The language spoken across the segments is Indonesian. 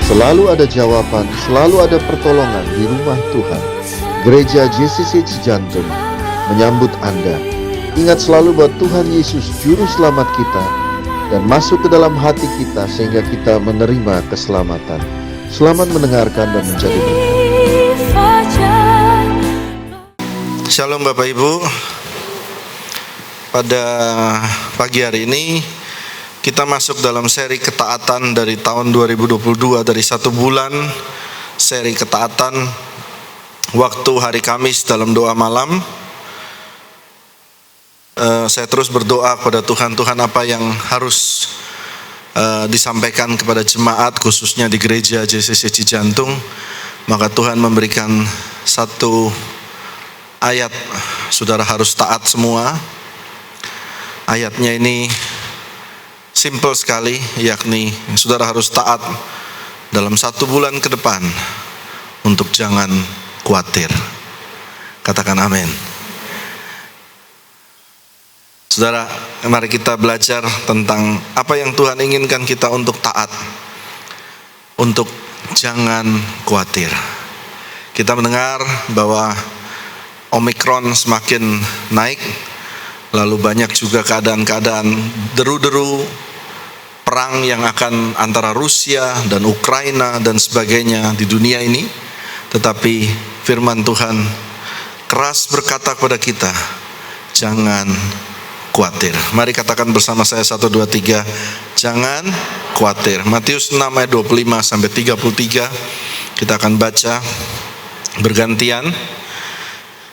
Selalu ada jawaban, selalu ada pertolongan di rumah Tuhan. Gereja JCC Cijantung menyambut Anda. Ingat selalu bahwa Tuhan Yesus Juru Selamat kita dan masuk ke dalam hati kita sehingga kita menerima keselamatan. Selamat mendengarkan dan menjadi berkat. Shalom Bapak Ibu. Pada pagi hari ini kita masuk dalam seri ketaatan dari tahun 2022, dari 1 bulan seri ketaatan waktu hari Kamis dalam doa malam. Saya terus berdoa kepada Tuhan, apa yang harus disampaikan kepada jemaat khususnya di gereja JCC Cijantung. Maka Tuhan memberikan satu ayat, saudara harus taat semua. Ayatnya ini simple sekali, yakni saudara harus taat dalam 1 bulan ke depan untuk jangan khawatir. Katakan amin. Saudara, mari kita belajar tentang apa yang Tuhan inginkan kita untuk taat, untuk jangan khawatir. Kita mendengar bahwa Omikron semakin naik, lalu banyak juga keadaan-keadaan deru-deru perang yang akan antara Rusia dan Ukraina dan sebagainya di dunia ini. Tetapi firman Tuhan keras berkata kepada kita, jangan khawatir. Mari katakan bersama saya 1, 2, 3, jangan khawatir. Matius 6 ayat 25 sampai 33 kita akan baca bergantian.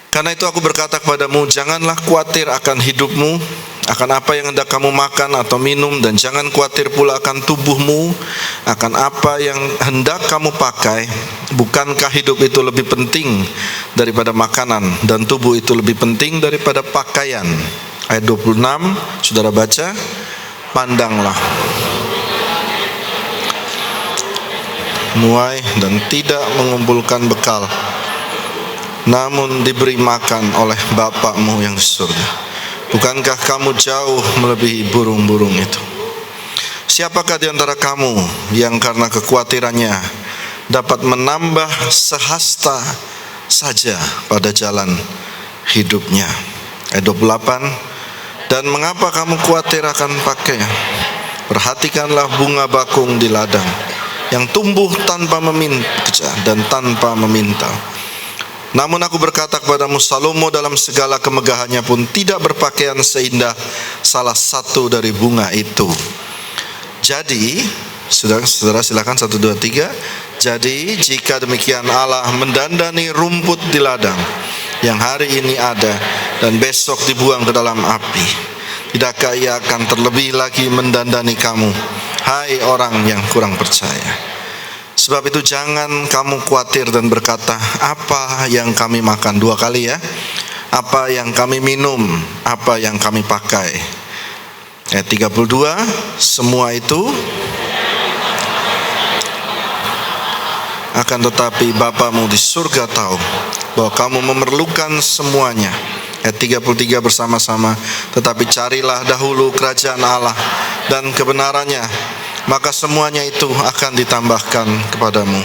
Karena itu aku berkata kepadamu, janganlah khawatir akan hidupmu, akan apa yang hendak kamu makan atau minum, dan jangan khawatir pula akan tubuhmu, akan apa yang hendak kamu pakai. Bukankah hidup itu lebih penting daripada makanan, dan tubuh itu lebih penting daripada pakaian? Ayat 26, saudara baca, pandanglah, nuai dan tidak mengumpulkan bekal, namun diberi makan oleh Bapakmu yang di surga. Bukankah kamu jauh melebihi burung-burung itu? Siapakah di antara kamu yang karena kekhawatirannya dapat menambah sehasta saja pada jalan hidupnya? Ayat 28, dan mengapa kamu khawatir akan pakaian? Perhatikanlah bunga bakung di ladang, yang tumbuh tanpa meminta dan tanpa meminta. Namun aku berkata kepadamu, Salomo dalam segala kemegahannya pun tidak berpakaian seindah salah satu dari bunga itu. Jadi, saudara silakan 1, 2, 3. Jadi jika demikian Allah mendandani rumput di ladang yang hari ini ada dan besok dibuang ke dalam api, tidakkah Ia akan terlebih lagi mendandani kamu, hai orang yang kurang percaya? Sebab itu jangan kamu khawatir dan berkata, apa yang kami makan? 2 kali ya. Apa yang kami minum? Apa yang kami pakai? Ayat 32, semua itu akan tetapi Bapamu di surga tahu bahwa kamu memerlukan semuanya. Ayat 33 bersama-sama, tetapi carilah dahulu kerajaan Allah dan kebenarannya, maka semuanya itu akan ditambahkan kepadamu.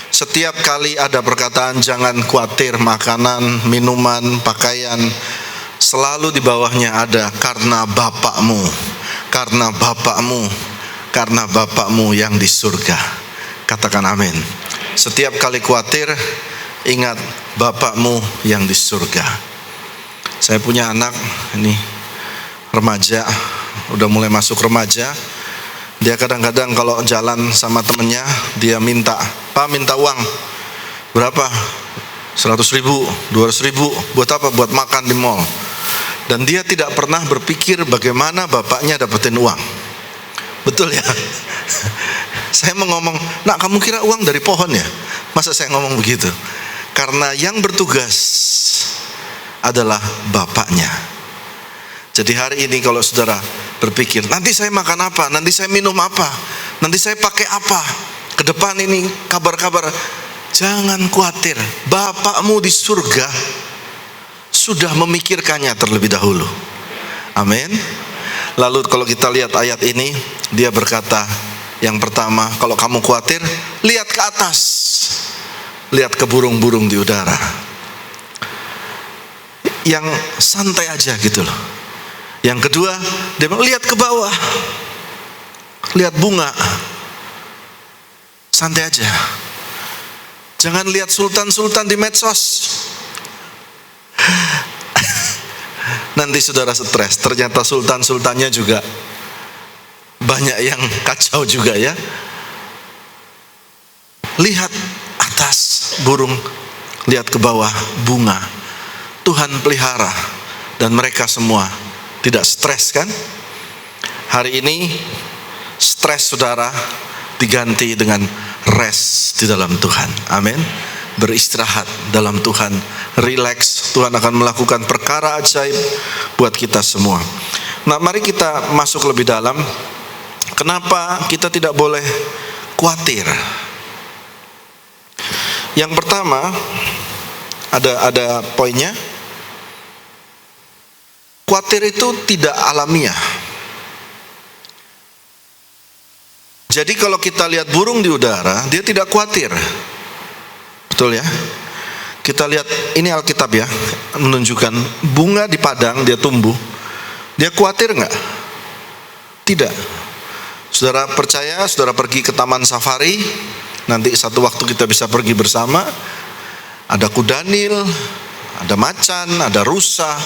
Setiap kali ada perkataan jangan khawatir, makanan, minuman, pakaian, selalu di bawahnya ada karena Bapakmu, karena Bapakmu, karena Bapakmu yang di surga. Katakan amin. Setiap kali khawatir, ingat Bapakmu yang di surga. Saya punya anak, ini remaja, udah mulai masuk remaja. Dia kadang-kadang kalau jalan sama temennya, dia minta, Pak minta uang, berapa? 100 ribu, 200 ribu, buat apa? Buat makan di mall. Dan dia tidak pernah berpikir bagaimana bapaknya dapetin uang. Betul ya? Saya mau ngomong, nak kamu kira uang dari pohon ya? Masa saya ngomong begitu? Karena yang bertugas adalah bapaknya. Jadi hari ini kalau saudara berpikir, nanti saya makan apa, nanti saya minum apa, nanti saya pakai apa, ke depan ini kabar-kabar, jangan khawatir. Bapakmu di surga sudah memikirkannya terlebih dahulu. Amin. Lalu kalau kita lihat ayat ini, dia berkata, yang pertama, kalau kamu khawatir, lihat ke atas, lihat ke burung-burung di udara. Yang santai aja gitu loh. Yang kedua, dia bilang lihat ke bawah, lihat bunga, santai aja. Jangan lihat sultan-sultan di medsos. Nanti saudara stres, ternyata sultan-sultannya juga banyak yang kacau juga ya. Lihat atas burung, lihat ke bawah bunga. Tuhan pelihara dan mereka semua tidak stres kan? Hari ini stres saudara diganti dengan rest di dalam Tuhan. Amin. Beristirahat dalam Tuhan, relax. Tuhan akan melakukan perkara ajaib buat kita semua. Nah, mari kita masuk lebih dalam. Kenapa kita tidak boleh khawatir? Yang pertama, ada poinnya. Khawatir itu tidak alamiah. Jadi kalau kita lihat burung di udara, dia tidak khawatir. Betul ya? Kita lihat, ini Alkitab ya, menunjukkan bunga di padang, dia tumbuh. Dia khawatir nggak? Tidak. Saudara percaya, saudara pergi ke taman safari, nanti satu waktu kita bisa pergi bersama. Ada kudanil, ada macan, ada rusa.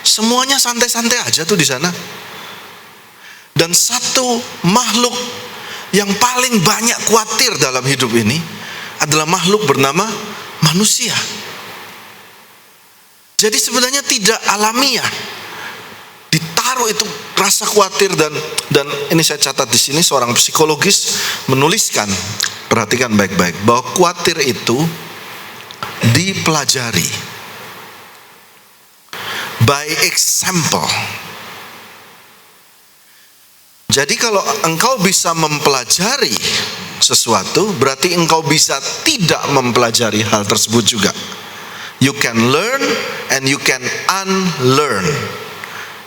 Semuanya santai-santai aja tuh di sana. Dan satu makhluk yang paling banyak khawatir dalam hidup ini adalah makhluk bernama manusia. Jadi sebenarnya tidak alamiah ditaruh itu rasa khawatir, dan ini saya catat di sini, seorang psikologis menuliskan, perhatikan baik-baik, bahwa khawatir itu dipelajari by example. Jadi kalau engkau bisa mempelajari sesuatu, berarti engkau bisa tidak mempelajari hal tersebut juga. You can learn and you can unlearn.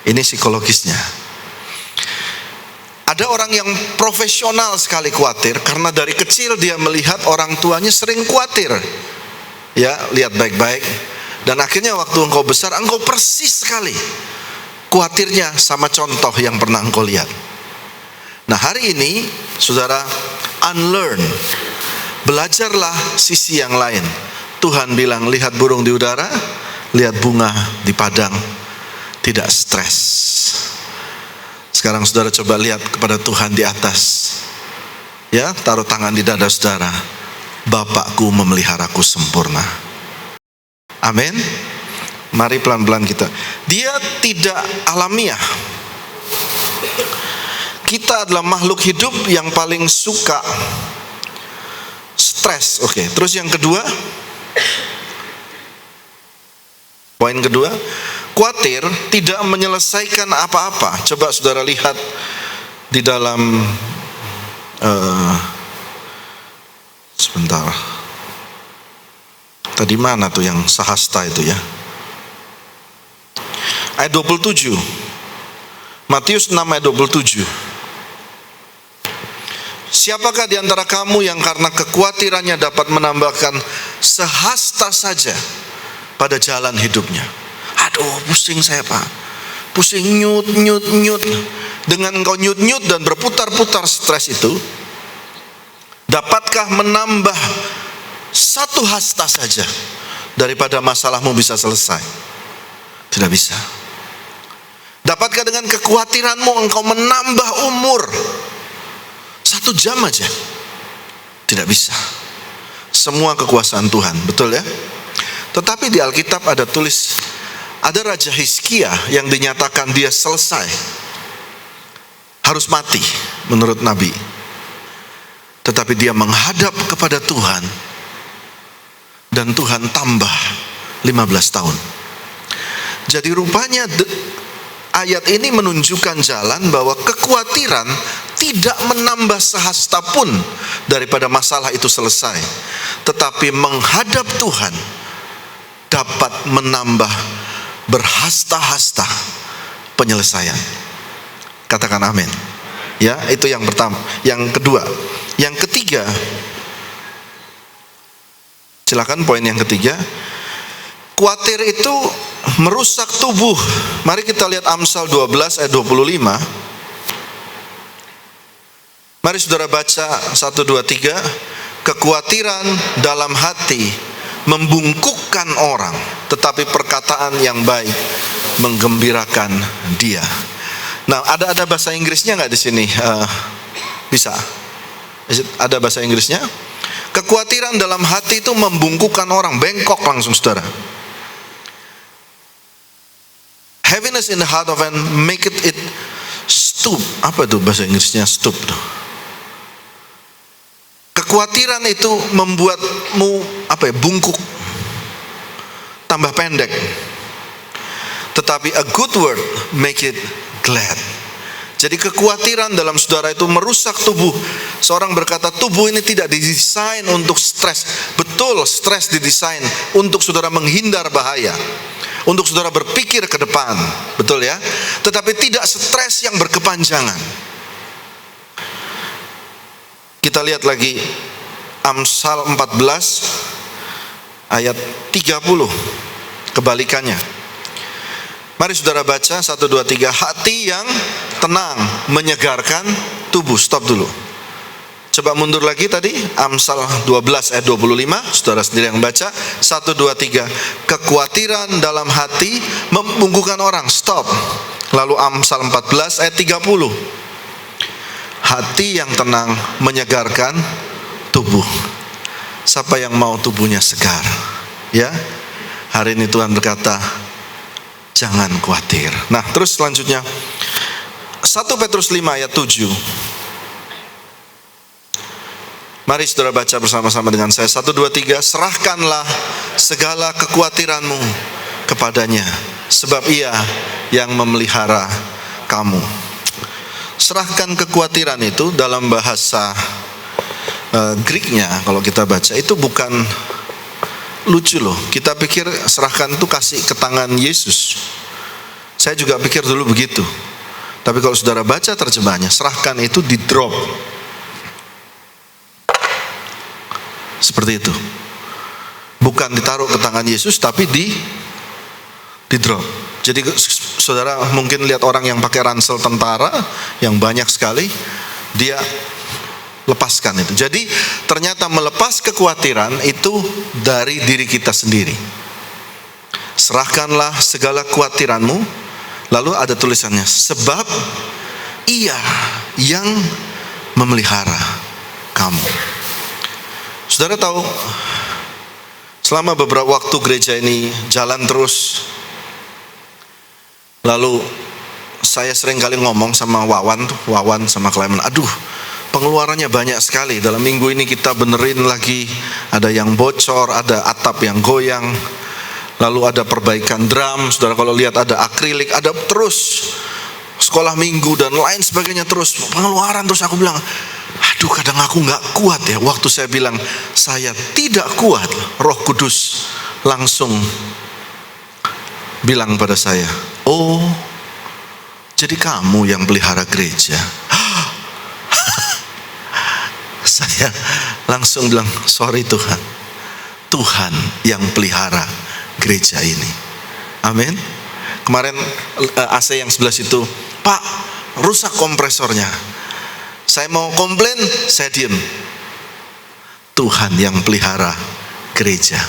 Ini psikologisnya. Ada orang yang profesional sekali khawatir karena dari kecil dia melihat orang tuanya sering khawatir. Ya, lihat baik-baik. Dan akhirnya waktu engkau besar, engkau persis sekali khawatirnya sama contoh yang pernah engkau lihat. Nah, hari ini saudara unlearn, belajarlah sisi yang lain. Tuhan bilang lihat burung di udara, lihat bunga di padang, tidak stres. Sekarang saudara coba lihat kepada Tuhan di atas. Ya, taruh tangan di dada saudara. Bapakku memeliharaku sempurna. Amin. Mari pelan-pelan kita. Dia tidak alamiah. Kita adalah makhluk hidup yang paling suka stres. Oke. Terus yang kedua, poin kedua, khawatir tidak menyelesaikan apa-apa. Coba saudara lihat di dalam sebentar. Tadi mana tuh yang sahasta itu ya? Ayat 27. Matius 6 ayat 27. Siapakah di antara kamu yang karena kekhawatirannya dapat menambahkan sehasta saja pada jalan hidupnya? Aduh, pusing saya Pak. Pusing nyut. Dengan engkau nyut dan berputar-putar stres itu, dapatkah menambah satu hasta saja daripada masalahmu bisa selesai? Tidak bisa. Dapatkah dengan kekhawatiranmu engkau menambah umur 1 jam aja? Tidak bisa. Semua kekuasaan Tuhan, betul ya? Tetapi di Alkitab ada tulis, ada Raja Hizkia yang dinyatakan dia selesai, harus mati menurut Nabi. Tetapi dia menghadap kepada Tuhan, dan Tuhan tambah 15 tahun. Jadi rupanya ayat ini menunjukkan jalan bahwa kekhawatiran tidak menambah sehasta pun daripada masalah itu selesai. Tetapi menghadap Tuhan dapat menambah berhasta-hasta penyelesaian. Katakan amin. Ya, itu yang pertama. Yang kedua, yang ketiga, Silakan poin yang ketiga. Khawatir itu merusak tubuh. Mari kita lihat Amsal 12 ayat 25. Mari saudara baca 1, 2, 3. Kekhawatiran dalam hati membungkukkan orang, tetapi perkataan yang baik menggembirakan dia. Nah, ada bahasa Inggrisnya nggak di sini? Bisa? Ada bahasa Inggrisnya? Kekhawatiran dalam hati itu membungkukkan orang, bengkok langsung saudara. Heaviness in the heart of man make it stoop. Apa itu bahasa Inggrisnya stoop tuh? Kekhawatiran itu membuatmu bungkuk, tambah pendek. Tetapi a good word make it glad. Jadi kekhawatiran dalam saudara itu merusak tubuh. Seorang berkata tubuh ini tidak didesain untuk stres. Betul, stres didesain untuk saudara menghindar bahaya, untuk saudara berpikir ke depan, betul ya. Tetapi tidak stres yang berkepanjangan. Kita lihat lagi Amsal 14 ayat 30, kebalikannya. Mari saudara baca 1, 2, 3. Hati yang tenang menyegarkan tubuh. Stop dulu. Coba mundur lagi tadi, Amsal 12 ayat 25, saudara sendiri yang baca. 1, 2, 3. Kekhawatiran dalam hati membungkukkan orang. Stop. Lalu Amsal 14 ayat 30. Hati yang tenang menyegarkan tubuh. Siapa yang mau tubuhnya segar? Ya. Hari ini Tuhan berkata, jangan khawatir. Nah, terus selanjutnya 1 Petrus 5 ayat 7. Mari saudara baca bersama-sama dengan saya. 1, 2, 3. Serahkanlah segala kekhawatiranmu kepadanya, sebab ia yang memelihara kamu. Serahkan kekhawatiran itu dalam bahasa Greeknya, kalau kita baca itu bukan lucu loh. Kita pikir serahkan itu kasih ke tangan Yesus. Saya juga pikir dulu begitu. Tapi kalau saudara baca terjemahannya, serahkan itu di drop. Seperti itu. Bukan ditaruh ke tangan Yesus, tapi di drop. Jadi saudara mungkin lihat orang yang pakai ransel tentara yang banyak sekali, dia lepaskan itu. Jadi ternyata melepas kekhawatiran itu dari diri kita sendiri. Serahkanlah segala kekhawatiranmu. Lalu ada tulisannya, sebab ia yang memelihara kamu. Saudara tahu, selama beberapa waktu gereja ini jalan terus, lalu saya sering kali ngomong sama Wawan sama Clement, aduh pengeluarannya banyak sekali. Dalam minggu ini kita benerin lagi, ada yang bocor, ada atap yang goyang, lalu ada perbaikan drum. Saudara kalau lihat ada akrilik, ada terus sekolah minggu dan lain sebagainya, terus pengeluaran. Terus aku bilang, aduh kadang aku gak kuat ya. Waktu saya bilang saya tidak kuat, Roh Kudus langsung bilang pada saya, oh jadi kamu yang pelihara gereja. Saya langsung bilang, sorry Tuhan, Tuhan yang pelihara gereja ini. Amin. Kemarin AC yang sebelah situ, Pak, rusak kompresornya. Saya mau komplain, saya diem. Tuhan yang pelihara gereja.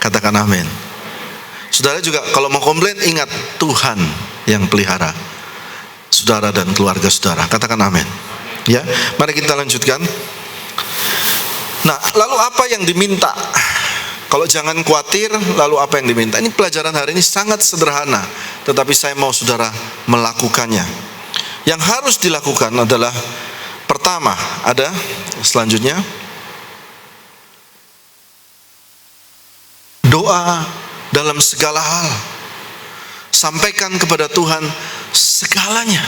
Katakan amin. Saudara juga kalau mau komplain, ingat Tuhan yang pelihara saudara dan keluarga saudara. Katakan amin. Ya, mari kita lanjutkan. Nah, lalu apa yang diminta? Kalau jangan khawatir, lalu apa yang diminta? Ini pelajaran hari ini sangat sederhana, tetapi saya mau saudara melakukannya. Yang harus dilakukan adalah, pertama, ada selanjutnya, doa dalam segala hal. Sampaikan kepada Tuhan segalanya.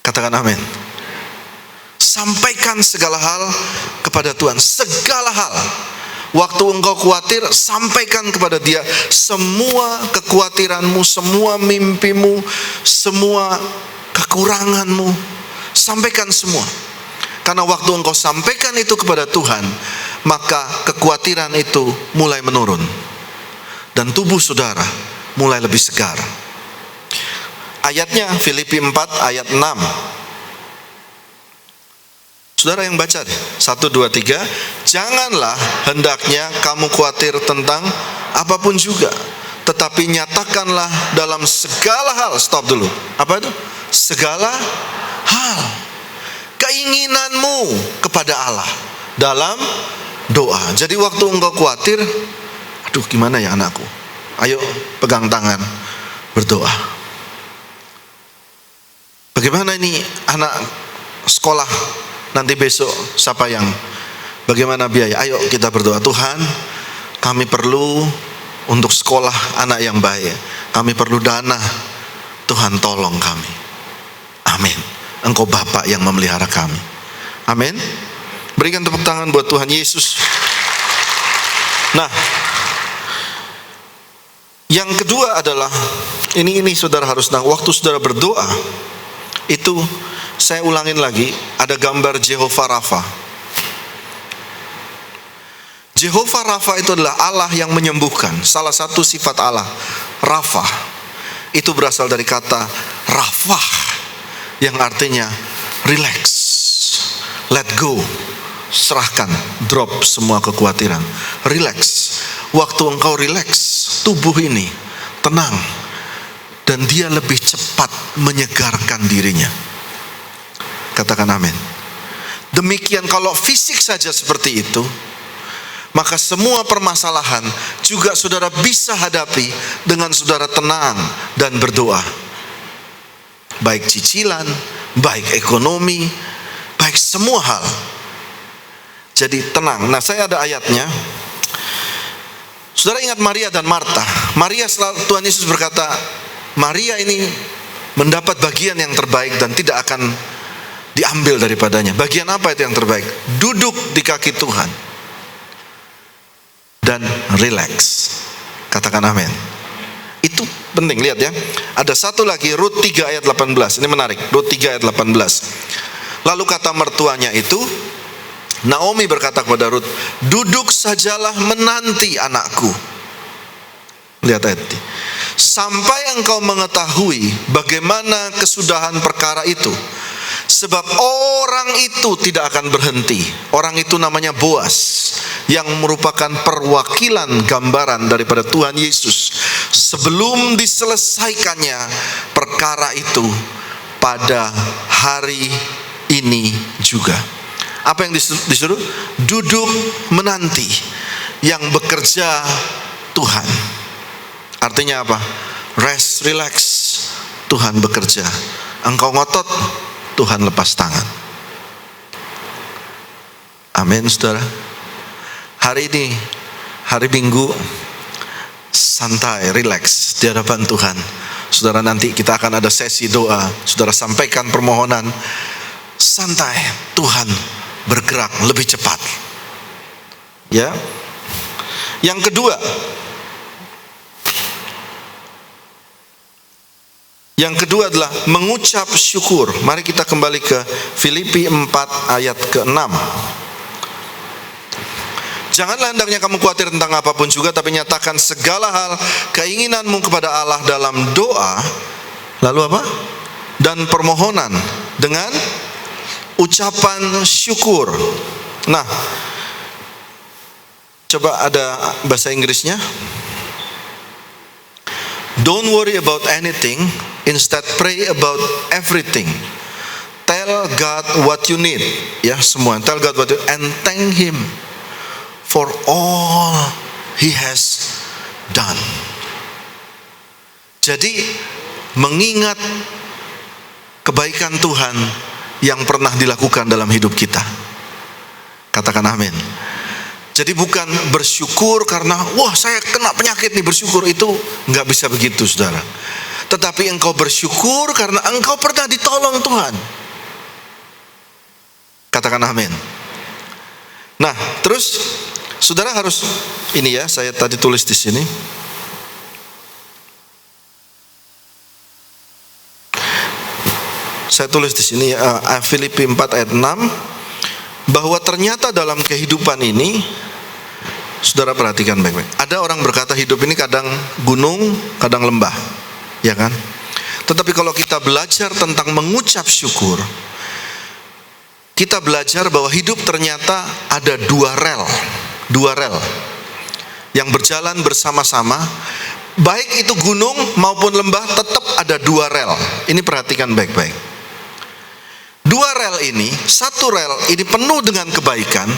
Katakan amin. Sampaikan segala hal kepada Tuhan, segala hal. Waktu engkau khawatir, sampaikan kepada Dia semua kekhawatiranmu, semua mimpimu, semua kekuranganmu. Sampaikan semua. Karena waktu engkau sampaikan itu kepada Tuhan, maka kekhawatiran itu mulai menurun dan tubuh saudara mulai lebih segar. Ayatnya Filipi 4 ayat 6. Saudara yang baca deh. 1, 2, 3. Janganlah hendaknya kamu khawatir tentang apapun juga, tetapi nyatakanlah dalam segala hal. Stop dulu. Apa itu? Segala hal keinginanmu kepada Allah dalam doa. Jadi waktu engkau khawatir, aduh gimana ya anakku, ayo pegang tangan, berdoa. Bagaimana ini anak sekolah nanti besok, siapa yang bagaimana biaya? Ayo kita berdoa, Tuhan kami perlu untuk sekolah anak yang baik, kami perlu dana, Tuhan tolong kami. Amin. Engkau Bapa yang memelihara kami. Amin. Berikan tepuk tangan buat Tuhan Yesus. Nah, yang kedua adalah ini saudara harus tahu, waktu saudara berdoa itu, saya ulangin lagi, ada gambar Jehovah Rafa. Jehovah Rafa itu adalah Allah yang menyembuhkan. Salah satu sifat Allah, Rafa, itu berasal dari kata Rafah, yang artinya relax, let go, serahkan, drop semua kekhawatiran, relax. Waktu engkau relax, tubuh ini tenang, dan dia lebih cepat menyegarkan dirinya. Katakan amin. Demikian kalau fisik saja seperti itu, maka semua permasalahan juga saudara bisa hadapi dengan saudara tenang dan berdoa. Baik cicilan, baik ekonomi, baik semua hal. Jadi tenang. Nah, saya ada ayatnya. Saudara ingat Maria dan Marta. Maria, Tuhan Yesus berkata, Maria ini mendapat bagian yang terbaik dan tidak akan diambil daripadanya. Bagian apa itu yang terbaik? Duduk di kaki Tuhan dan relax. Katakan amin. Itu penting, lihat ya. Ada satu lagi, Rut 3 ayat 18. Ini menarik, Rut 3 ayat 18. Lalu kata mertuanya itu, Naomi berkata kepada Rut, duduk sajalah menanti anakku. Lihat ayat ini. Sampai engkau mengetahui bagaimana kesudahan perkara itu. Sebab orang itu tidak akan berhenti. Orang itu namanya Boas, yang merupakan perwakilan gambaran daripada Tuhan Yesus, sebelum diselesaikannya perkara itu pada hari ini juga. Apa yang disuruh? Duduk menanti yang bekerja Tuhan. Artinya apa? Rest, relax, Tuhan bekerja. Engkau ngotot, Tuhan lepas tangan. Amin, saudara. Hari ini, hari Minggu, santai, relax di hadapan Tuhan. Saudara, nanti kita akan ada sesi doa. Saudara sampaikan permohonan. Santai, Tuhan bergerak lebih cepat. Ya. Yang kedua, adalah mengucap syukur. Mari kita kembali ke Filipi 4 ayat ke-6. Janganlah hendaknya kamu khawatir tentang apapun juga, tapi nyatakan segala hal keinginanmu kepada Allah dalam doa. Lalu apa? Dan permohonan dengan ucapan syukur. Nah, coba ada bahasa Inggrisnya. Don't worry about anything, instead pray about everything. Tell God what you need. Ya, semua. Tell God what you need and thank Him for all He has done. Jadi, mengingat kebaikan Tuhan yang pernah dilakukan dalam hidup kita. Katakan amin. Jadi bukan bersyukur karena wah saya kena penyakit nih, bersyukur itu nggak bisa begitu, saudara. Tetapi engkau bersyukur karena engkau pernah ditolong Tuhan. Katakan amin. Nah, terus saudara harus ini ya, saya tadi tulis di sini. Saya tulis di sini Filipi 4 ayat 6. bahwa ternyata dalam kehidupan ini, saudara perhatikan baik-baik. Ada orang berkata hidup ini kadang gunung, kadang lembah, ya kan? Tetapi kalau kita belajar tentang mengucap syukur, kita belajar bahwa hidup ternyata ada dua rel yang berjalan bersama-sama. Baik itu gunung maupun lembah, tetap ada dua rel. Ini perhatikan baik-baik. Dua rel ini, satu rel ini penuh dengan kebaikan,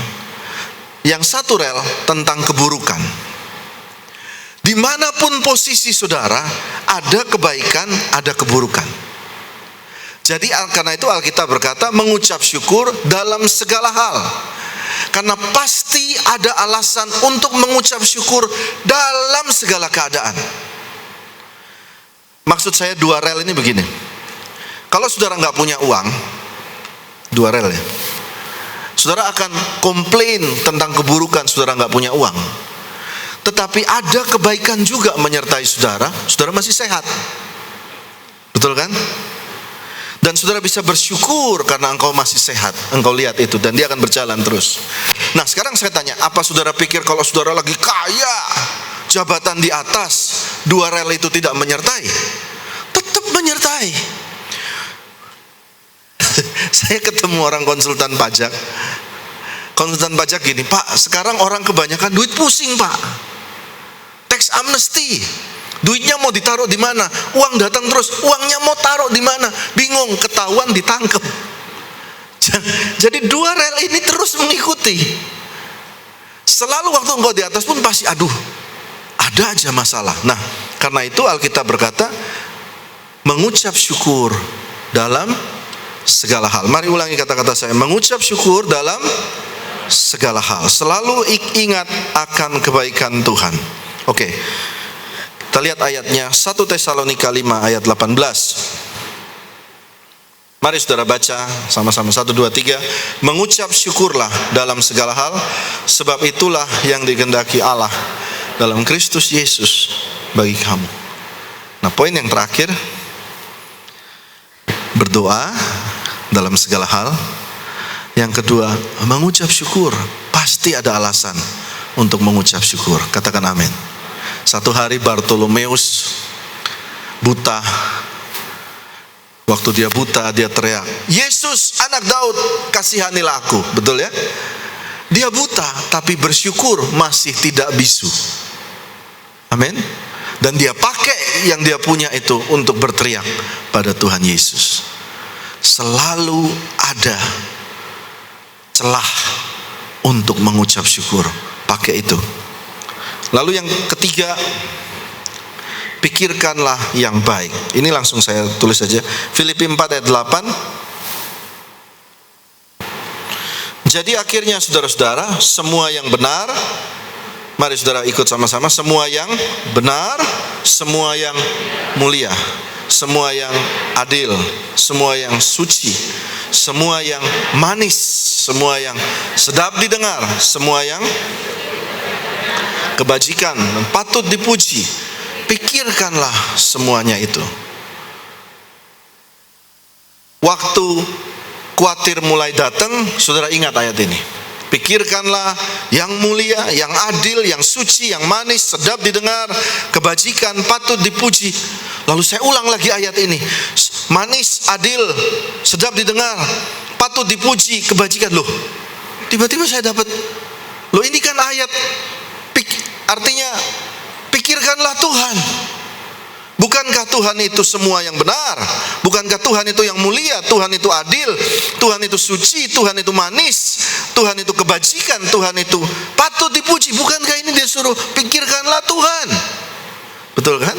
yang satu rel tentang keburukan. Dimanapun posisi saudara, ada kebaikan, ada keburukan. Jadi karena itu Alkitab berkata mengucap syukur dalam segala hal. Karena pasti ada alasan untuk mengucap syukur dalam segala keadaan. Maksud saya dua rel ini begini. Kalau saudara nggak punya uang, dua rel ya, saudara akan komplain tentang keburukan saudara nggak punya uang. Tetapi ada kebaikan juga menyertai saudara, saudara masih sehat. Betul kan? Dan saudara bisa bersyukur karena engkau masih sehat. Engkau lihat itu dan dia akan berjalan terus. Nah sekarang saya tanya, apa saudara pikir kalau saudara lagi kaya, jabatan di atas, dua rel itu tidak menyertai? Tetap menyertai. Saya ketemu orang konsultan pajak. Konsultan pajak gini, Pak, sekarang orang kebanyakan duit pusing, Pak. Tax amnesty, duitnya mau ditaruh di mana? Uang datang terus, uangnya mau taruh di mana? Bingung, ketahuan, ditangkap. Jadi dua rel ini terus mengikuti. Selalu waktu engkau di atas pun pasti, aduh, ada aja masalah. Nah, karena itu Alkitab berkata, mengucap syukur dalam segala hal. Mari ulangi kata-kata saya, mengucap syukur dalam segala hal. Selalu ingat akan kebaikan Tuhan. Oke, kita lihat ayatnya, 1 Tesalonika 5 ayat 18. Mari saudara baca sama-sama, 1, 2, 3. Mengucap syukurlah dalam segala hal, sebab itulah yang dikehendaki Allah dalam Kristus Yesus bagi kamu. Nah, poin yang terakhir, berdoa dalam segala hal. Yang kedua, mengucap syukur. Pasti ada alasan untuk mengucap syukur. Katakan amin. Satu hari Bartolomeus buta. Waktu dia buta, dia teriak, Yesus anak Daud, kasihanilah aku. Betul ya? Dia buta tapi bersyukur masih tidak bisu. Amin. Dan dia pakai yang dia punya itu untuk berteriak pada Tuhan Yesus. Selalu ada celah untuk mengucap syukur. Pakai itu. Lalu yang ketiga, pikirkanlah yang baik. Ini langsung saya tulis saja. Filipi 4 ayat 8. Jadi akhirnya saudara-saudara, semua yang benar, mari saudara ikut sama-sama, semua yang benar, semua yang mulia, semua yang adil, semua yang suci, semua yang manis, semua yang sedap didengar, semua yang kebajikan dan patut dipuji, pikirkanlah semuanya itu. Waktu khawatir mulai datang, saudara ingat ayat ini. Pikirkanlah yang mulia, yang adil, yang suci, yang manis, sedap didengar, kebajikan, patut dipuji. Lalu saya ulang lagi ayat ini. Manis, adil, sedap didengar, patut dipuji, kebajikan. Loh, tiba-tiba saya dapat, loh ini kan ayat, artinya pikirkanlah Tuhan. Bukankah Tuhan itu semua yang benar? Bukankah Tuhan itu yang mulia? Tuhan itu adil, Tuhan itu suci, Tuhan itu manis, Tuhan itu kebajikan, Tuhan itu patut dipuji. Bukankah ini dia suruh pikirkanlah Tuhan? Betul kan?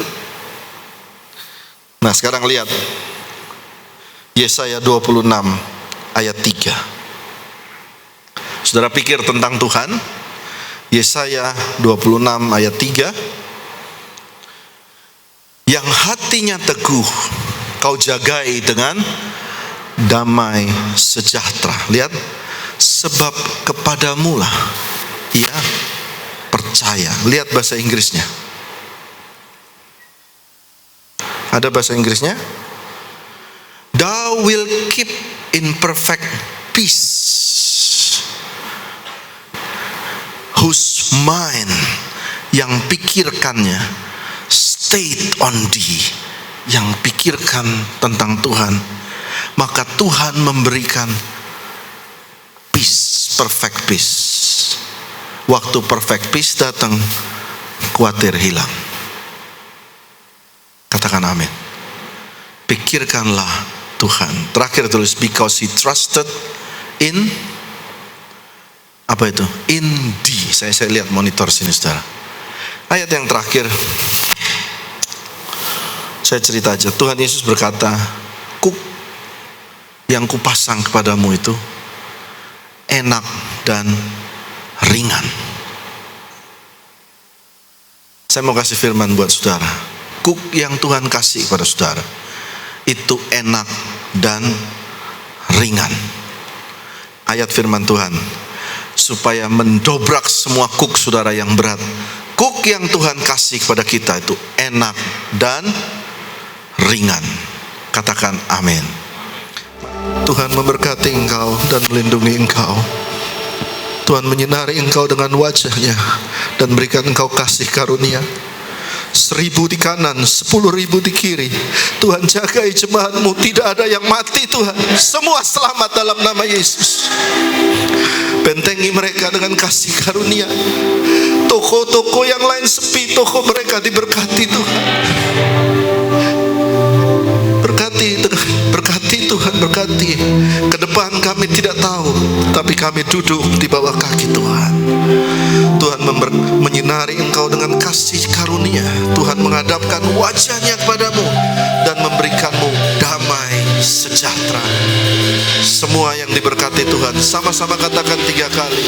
Nah sekarang lihat Yesaya 26 ayat 3. Saudara pikir tentang Tuhan. Yesaya 26 ayat 3. Yang hatinya teguh kau jagai dengan damai sejahtera. Lihat, sebab kepadamulah ia percaya. Lihat bahasa Inggrisnya. Ada bahasa Inggrisnya? Thou will keep in perfect peace whose mind, yang pikirkannya stayed on thee, yang pikirkan tentang Tuhan, maka Tuhan memberikan peace, perfect peace. Waktu perfect peace datang, khawatir hilang. Katakan amin. Pikirkanlah Tuhan. Terakhir tulis, because he trusted in, apa itu? In thee. Saya lihat monitor sini saudara. Ayat yang terakhir, saya cerita aja. Tuhan Yesus berkata, kuk yang kupasang kepadamu itu enak dan ringan. Saya mau kasih firman buat saudara. Kuk yang Tuhan kasih kepada saudara itu enak dan ringan. Ayat firman Tuhan, supaya mendobrak semua kuk saudara yang berat. Kuk yang Tuhan kasih kepada kita itu enak dan ringan. Katakan amin. Tuhan memberkati engkau dan melindungi engkau. Tuhan menyinari engkau dengan wajahnya dan berikan engkau kasih karunia. 1,000 di kanan, 10,000 di kiri. Tuhan jagai jemaatmu, tidak ada yang mati Tuhan. Semua selamat dalam nama Yesus. Bentengi mereka dengan kasih karunia. Toko-toko yang lain sepi, toko mereka diberkati Tuhan. Berkati Tuhan, berkati. Ke depan kami tidak tahu, tapi kami duduk di bawah kaki Tuhan. Tuhan menyinari engkau dengan kasih karunia. Tuhan menghadapkan wajahnya kepadamu dan memberikanmu damai sejahtera. Semua yang diberkati Tuhan, sama-sama katakan 3 kali.